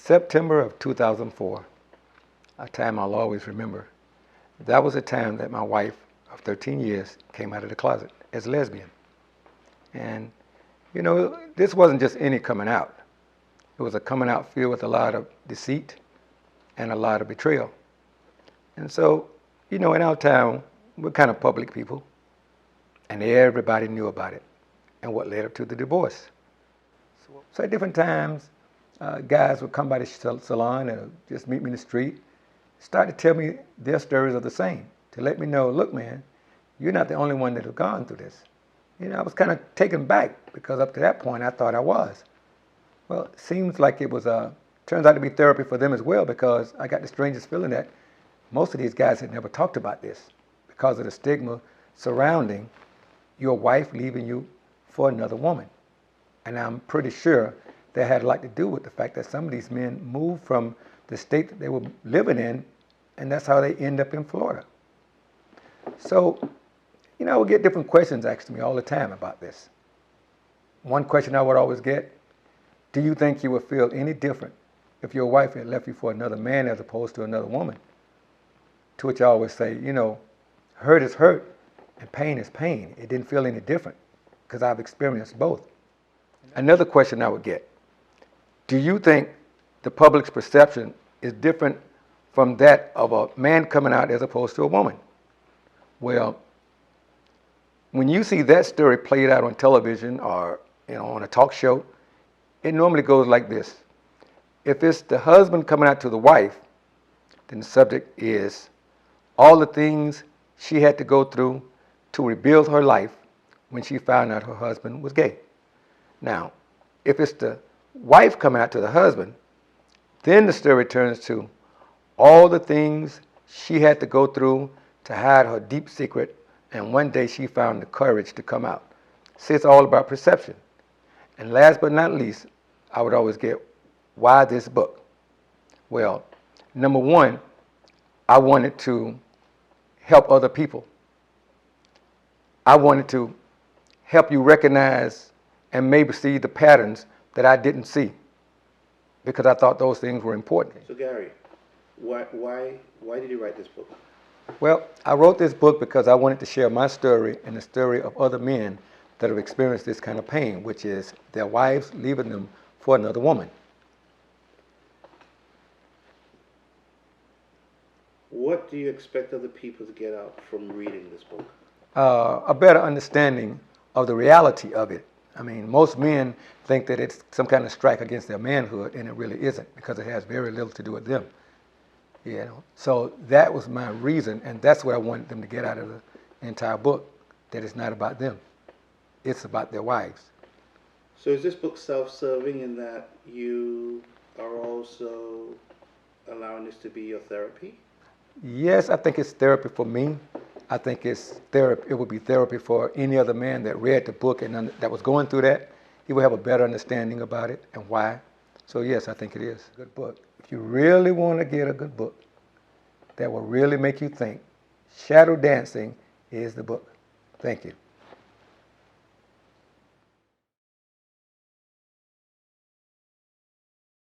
September of 2004, a time I'll always remember. That was the time that my wife of 13 years came out of the closet as a lesbian. And, you know, this wasn't just any coming out. It was a coming out filled with a lot of deceit and a lot of betrayal. And so, you know, in our town, we're kind of public people, and everybody knew about it and what led up to the divorce. So at different times, guys would come by the salon and just meet me in the street, start to tell me their stories are the same, to let me know, look, man, you're not the only one that have gone through this. You know, I was kind of taken back because up to that point I thought I was. Well, it seems like it was turns out to be therapy for them as well, because I got the strangest feeling that most of these guys had never talked about this because of the stigma surrounding your wife leaving you for another woman. And I'm pretty sure that had a lot to do with the fact that some of these men moved from the state that they were living in, and that's how they end up in Florida. So, you know, I would get different questions asked to me all the time about this. One question I would always get, do you think you would feel any different if your wife had left you for another man as opposed to another woman? To which I always say, you know, hurt is hurt and pain is pain. It didn't feel any different because I've experienced both. Another question I would get, do you think the public's perception is different from that of a man coming out as opposed to a woman? Well, when you see that story played out on television or, you know, on a talk show, it normally goes like this. If it's the husband coming out to the wife, then the subject is all the things she had to go through to rebuild her life when she found out her husband was gay. Now, if it's the wife coming out to the husband, then the story turns to all the things she had to go through to hide her deep secret, and one day she found the courage to come out. See, it's all about perception. And last but not least, I would always get, why this book? Well, number one, I wanted to help other people. I wanted to help you recognize and maybe see the patterns that I didn't see, because I thought those things were important. So Gary, why did you write this book? Well, I wrote this book because I wanted to share my story and the story of other men that have experienced this kind of pain, which is their wives leaving them for another woman. What do you expect other people to get out from reading this book? A better understanding of the reality of it. I mean, most men think that it's some kind of strike against their manhood, and it really isn't, because it has very little to do with them. You know, so that was my reason, and that's what I wanted them to get out of the entire book, that it's not about them. It's about their wives. So is this book self-serving in that you are also allowing this to be your therapy? Yes, I think it's therapy for me. I think it's therapy. It would be therapy for any other man that read the book and that was going through that. He would have a better understanding about it and why. So yes, I think it is a good book. If you really want to get a good book that will really make you think, Shadow Dancing is the book. Thank you.